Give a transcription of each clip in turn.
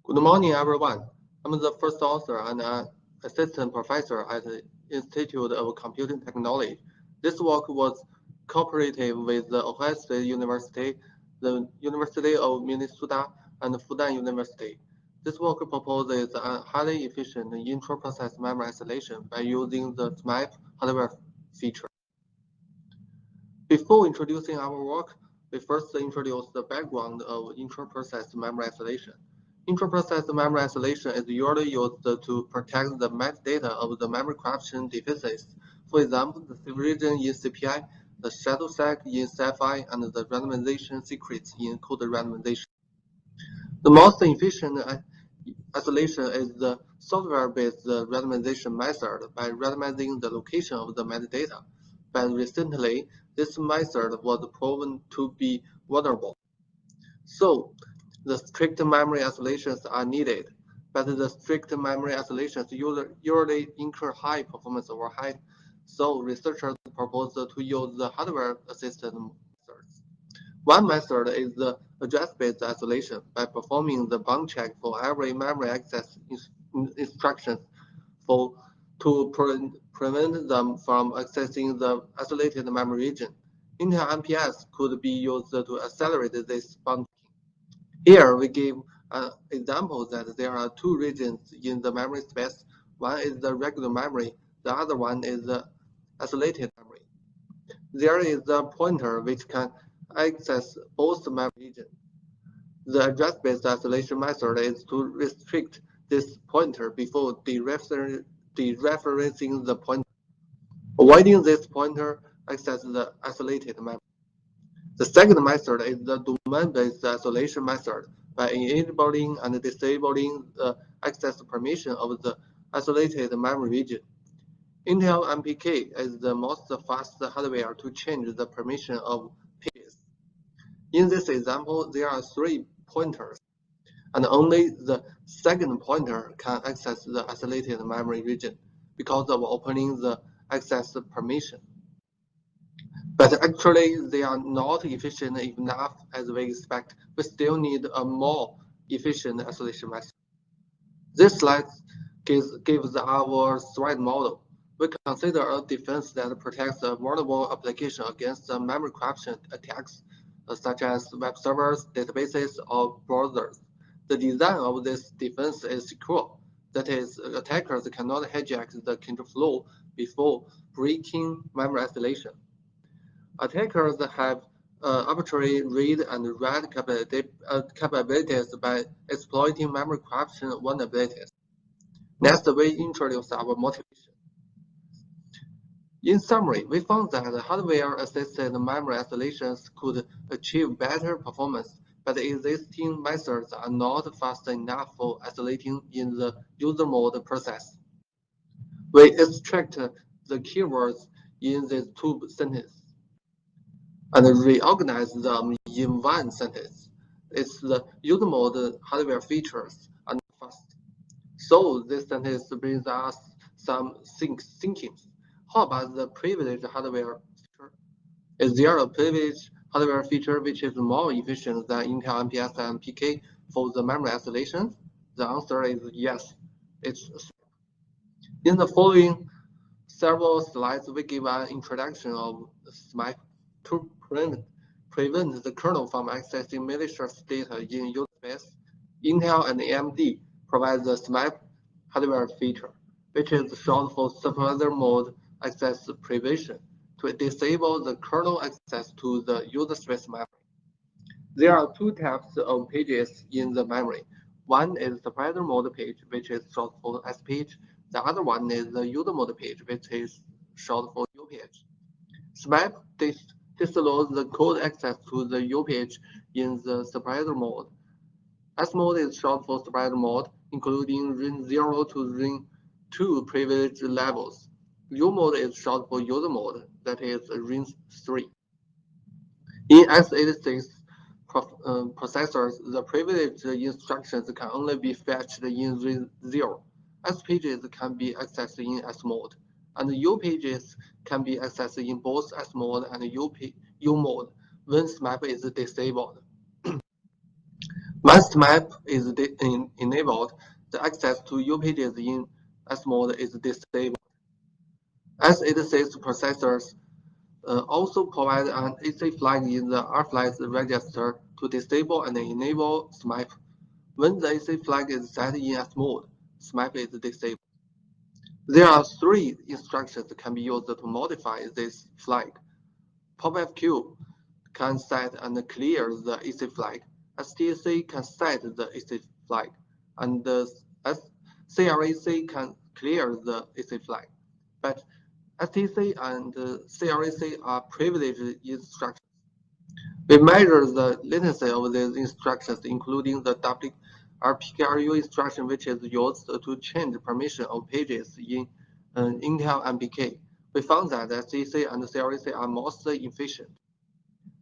Good morning, everyone. I'm the first author and an assistant professor at the Institute of Computing Technology. This work was cooperative with the Ohio State University, the University of Minnesota, and Fudan University. This work proposes a highly efficient intra-process memory isolation by using the SMAP hardware feature. Before introducing our work, we first introduce the background of intra-process memory isolation. Intra-process memory isolation is usually used to protect the metadata of the memory corruption devices. For example, the safe region in CPI, the shadow sec in CFI, and the randomization secrets in code randomization. The most efficient isolation is the software-based randomization method by randomizing the location of the metadata. But recently, this method was proven to be vulnerable. So, the strict memory isolations are needed, but the strict memory isolations usually incur high performance overhead. So, researchers propose to use the hardware-assisted methods. One method is the address-based isolation by performing the bound check for every memory access instructions for to prevent them from accessing the isolated memory region. Intel MPS could be used to accelerate this bound. Here we give an example that there are two regions in the memory space. One is the regular memory, the other one is the isolated memory. There is a pointer which can access both memory regions. The address-based isolation method is to restrict this pointer before dereferencing the pointer. Avoiding this pointer access the isolated memory. The second method is the domain-based isolation method by enabling and disabling the access permission of the isolated memory region. Intel MPK is the most fast hardware to change the permission of pages. In this example, there are three pointers, and only the second pointer can access the isolated memory region because of opening the access permission. But actually, they are not efficient enough as we expect. We still need a more efficient isolation method. This slide gives our threat model. We consider a defense that protects a vulnerable application against memory corruption attacks, such as web servers, databases, or browsers. The design of this defense is secure. That is, attackers cannot hijack the control flow before breaking memory isolation. Attackers have arbitrary read and write capabilities by exploiting memory corruption vulnerabilities. Next, we introduce our motivation. In summary, we found that hardware-assisted memory isolations could achieve better performance, but existing methods are not fast enough for isolating in the user mode process. We extract the keywords in these two sentences and reorganize them in one sentence. It's the user mode hardware features are not fast. So this sentence brings us some thinking. How about the privileged hardware feature? Is there a privileged hardware feature which is more efficient than Intel MPS and PK for the memory isolation? The answer is yes. It's in the following several slides, we give an introduction of SMAP to prevent the kernel from accessing malicious data in user space. Intel and AMD provide the SMAP hardware feature, which is short for supervisor mode access prevention, to disable the kernel access to the user space memory. There are two types of pages in the memory. One is the supervisor mode page, which is short for S page. The other one is the user mode page, which is short for U page. SMAP disallows the code access to the U page in the supervisor mode. S mode is short for supervisor mode, including ring 0 to ring 2 privilege levels. U mode is short for user mode, that is ring 3. In x86 processors, the privileged instructions can only be fetched in ring 0. S pages can be accessed in S mode, and U pages can be accessed in both S mode and U mode when SMAP is disabled. Once SMAP is enabled, the access to U pages in S mode is disabled. x86 processors also provide an AC flag in the R-flags register to disable and enable SMAP. When the AC flag is set in S mode, SMAP is disabled. There are three instructions that can be used to modify this flag. PopFQ can set and clear the AC flag. STC can set the AC flag, and the CRAC can clear the AC flag. But STC and CRAC are privileged instructions. We measure the latency of these instructions, including the WRPKRU instruction, which is used to change permission of pages in Intel MPK. We found that STC and CRAC are most efficient.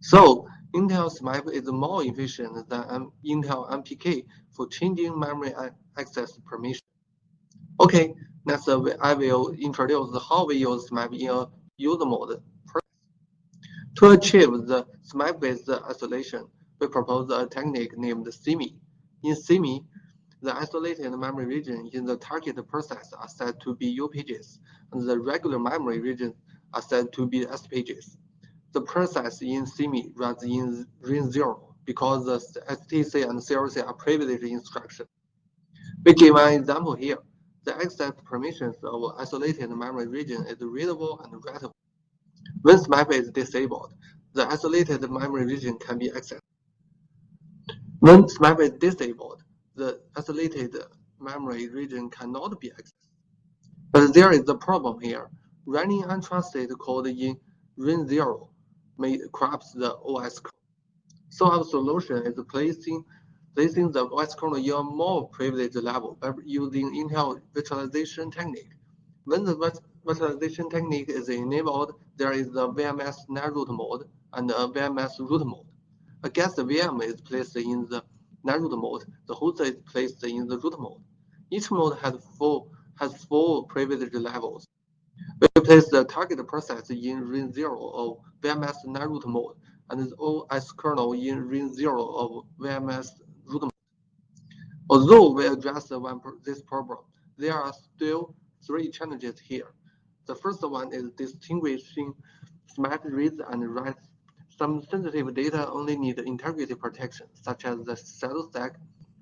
So Intel SMAP is more efficient than Intel MPK for changing memory access permission. Okay, next I will introduce how we use SMAP in a user mode. To achieve the SMAP-based isolation, we propose a technique named SEIMI. In SEIMI, the isolated memory region in the target process are set to be U pages, and the regular memory region are set to be S pages. The process in SEIMI runs in ring 0 because the STC and CRC are privileged instructions. We give an example here. The access permissions of isolated memory region is readable and writable. When SMAP is disabled, the isolated memory region can be accessed. When SMAP is disabled, the isolated memory region cannot be accessed. But there is a problem here. Running untrusted code in ring 0 may corrupt the OS code. So our solution is placing the OS kernel in a more privileged level by using Intel virtualization technique. When the virtualization technique is enabled, there is a VMS non-root mode and a VMS root mode. Against the VM is placed in the non-root mode, the host is placed in the root mode. Each mode has four privilege levels. We place the target process in ring 0 of VMS non-root mode and the OS kernel in ring 0 of VMS root mode. Although we address this problem, there are still three challenges here. The first one is distinguishing SMAP reads and writes. Some sensitive data only need integrity protection, such as the shadow stack.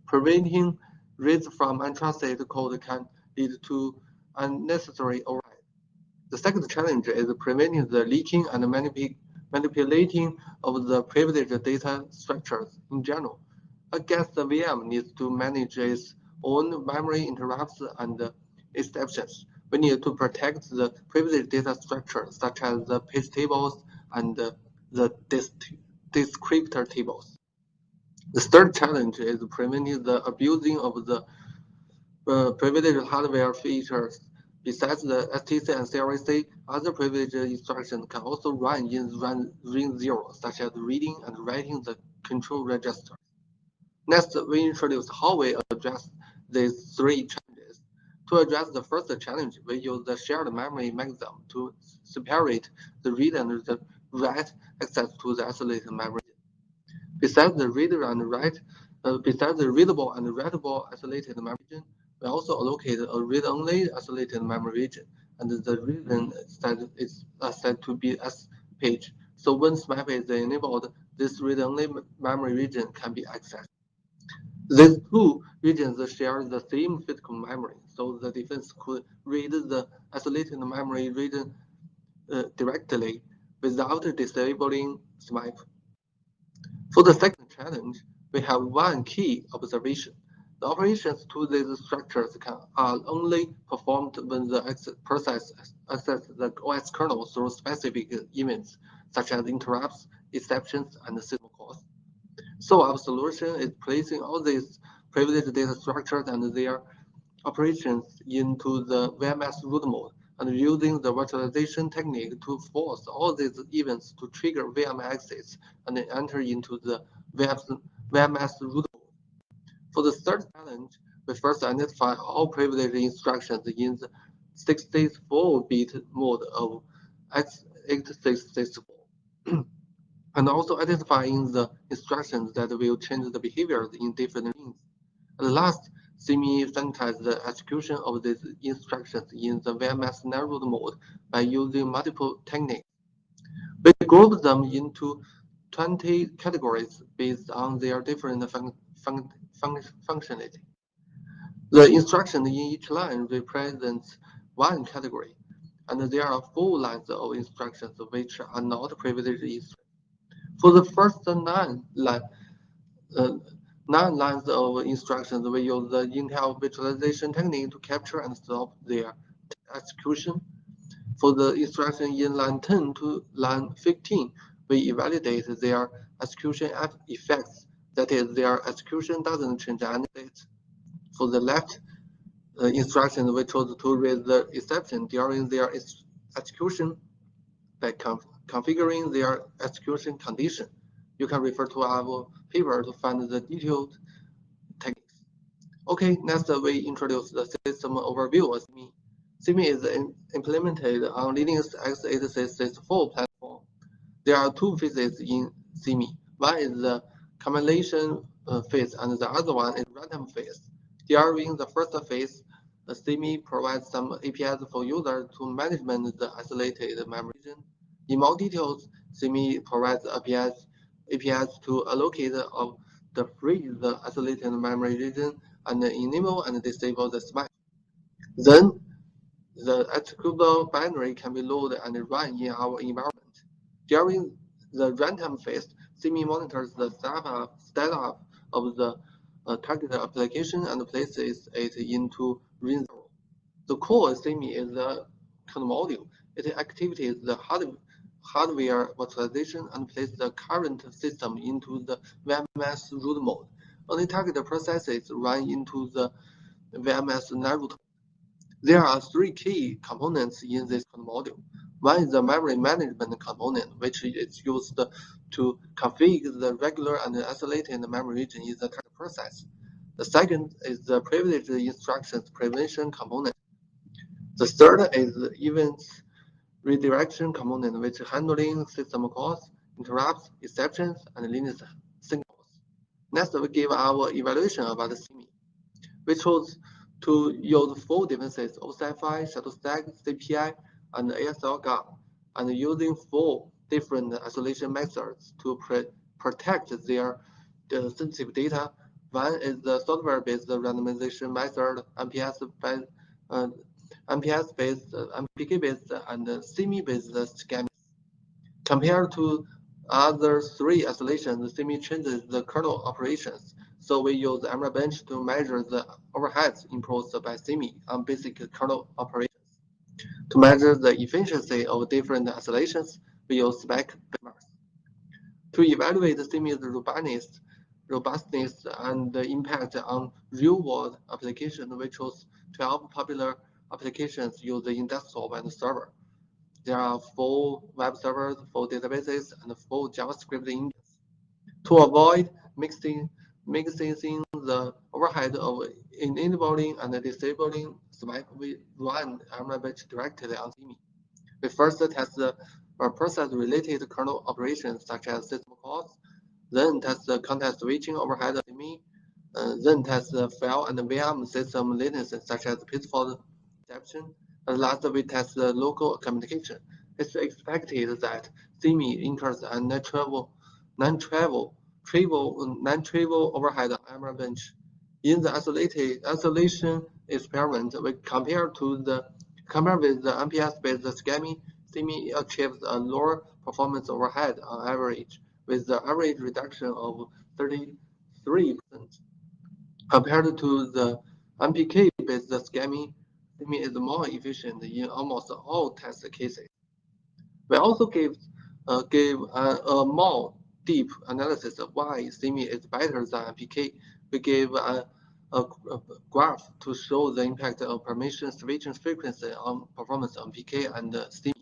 Preventing reads from untrusted code can lead to unnecessary override. The second challenge is preventing the leaking and manipulating of the privileged data structures in general. Against the VM needs to manage its own memory interrupts and exceptions. We need to protect the privileged data structures such as the page tables and the descriptor tables. The third challenge is preventing the abusing of the privileged hardware features. Besides the STC and CRC, other privileged instructions can also run in ring 0, such as reading and writing the control register. Next, we introduce how we address these three challenges. To address the first challenge, we use the shared memory mechanism to separate the read and the write access to the isolated memory. Besides the readable and writable isolated memory region, we also allocate a read-only isolated memory region, and the region is set to be S page. So when SMAP is enabled, this read-only memory region can be accessed. These two regions share the same physical memory, so the defense could read the isolated memory region directly without disabling SMAP. For the second challenge, we have one key observation. The operations to these structures are only performed when the process accesses the OS kernel through specific events, such as interrupts, exceptions, and system calls. So our solution is placing all these privileged data structures and their operations into the VMS root mode and using the virtualization technique to force all these events to trigger VM access and enter into the VMS root mode. For the third challenge, we first identify all privileged instructions in the 64-bit mode of x86 64. and also identifying the instructions that will change the behaviors in different means. And last, SEIMI sanitizes the execution of these instructions in the VMS narrowed mode by using multiple techniques. We group them into 20 categories based on their different functionality. The instruction in each line represents one category, and there are 4 lines of instructions which are not privileged instructions. For the first uh, 9 lines of instructions, we use the Intel visualization technique to capture and stop their execution. For the instruction in line 10 to line 15, we evaluate their execution effects. That is, their execution doesn't change any state. For the left instructions, we chose to raise the exception during their execution by configuring their execution condition. You can refer to our paper to find the detailed techniques. Okay, next we introduce the system overview of SEIMI. SEIMI is implemented on Linux x86-64 platform. There are 2 phases in SEIMI. One is the compilation phase, and the other one is runtime phase. During the first phase, the SEIMI provides some APIs for users to manage the isolated memory region. In more details, SEIMI provides APIs to allocate of the free the isolated memory region and enable and disable the SMAP. Then the executable binary can be loaded and run in our environment. During the runtime phase, SEIMI monitors the startup of the target application and places it into ring 0. The core SEIMI is the kernel module. It activates the hardware virtualization and places the current system into the VMS root mode. Only target processes run into the VMS narrow. There are 3 key components in this module. One is the memory management component, which is used to configure the regular and isolated memory region in the target process. The second is the privileged instructions prevention component. The third is the events redirection component, which handling system calls, interrupts, exceptions, and Linux signals. Next, we give our evaluation about the SEIMI. We chose to use 4 devices: OSI-Fi, ShadowStack, CPI, and ASL guard, and using 4 different isolation methods to protect their sensitive data. One is the software-based randomization method, MPS-based, MPK-based, and SEIMI-based scanning. Compared to other 3 isolations, SEIMI changes the kernel operations. So we use Intra bench to measure the overheads imposed by SEIMI on basic kernel operations. To measure the efficiency of different isolations, we use spec benchmarks. To evaluate SEIMI's robustness and the impact on real-world applications, we chose 12 popular applications used in desktop and server. There are 4 web servers, 4 databases, and 4 JavaScript engines. To avoid mixing the overhead of enabling and disabling SMAP, we run MRBatch directly on SEIMI. We first test the process-related kernel operations such as system calls, then test the context switching overhead of SEIMI, then test the file and VM system latency such as peaceful reception, and last we test the local communication. It's expected that SEIMI incurs a non-trivial overhead on MR bench. In the isolation experiment, we compare with the MPS-based scanning, SEIMI achieves a lower performance overhead on average, with the average reduction of 33%. Compared to the MPK-based scanning, SEIMI is more efficient in almost all test cases. We also gave a more deep analysis of why SEIMI is better than MPK. We gave a graph to show the impact of permission switching frequency on performance of MPK and SEIMI.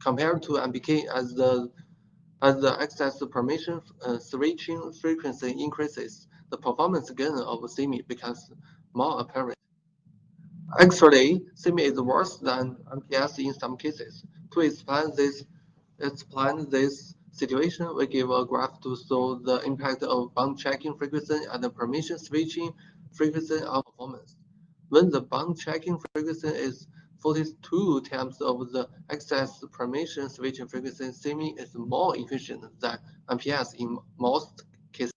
Compared to MPK, as the access permission switching frequency increases, the performance gain of SEIMI becomes more apparent. Actually, SEIMI is worse than MPS in some cases. To explain this, situation, we give a graph to show the impact of bound checking frequency and the permission switching frequency on performance. When the bound checking frequency is 42 times of the access permission switching frequency, SEIMI is more efficient than MPS in most cases.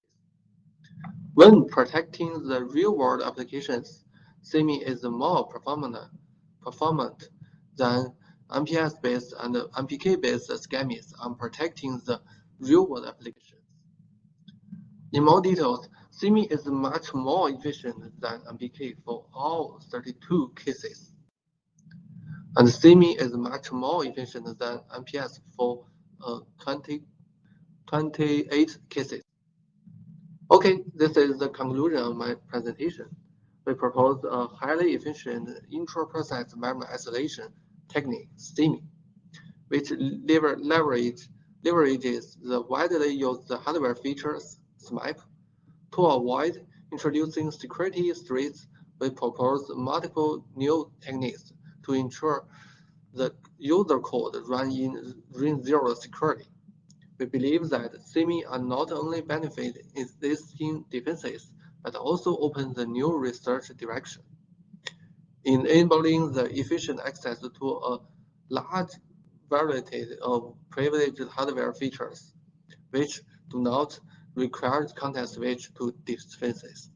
When protecting the real-world applications, SEIMI is more performant than MPS-based and MPK-based schemes on protecting the real-world applications. In more details, SEIMI is much more efficient than MPK for all 32 cases, and SEIMI is much more efficient than MPS for 28 cases. Okay, this is the conclusion of my presentation. We propose a highly efficient intra-process memory isolation technique, SEIMI, which leverages the widely used hardware features, SMAP. To avoid introducing security threats, we propose multiple new techniques to ensure the user code runs in ring zero security. We believe that SEIMI are not only benefit existing defenses, but also open the new research direction, enabling the efficient access to a large variety of privileged hardware features, which do not require context switch to defenses.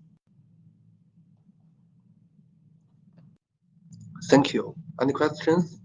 Thank you. Any questions?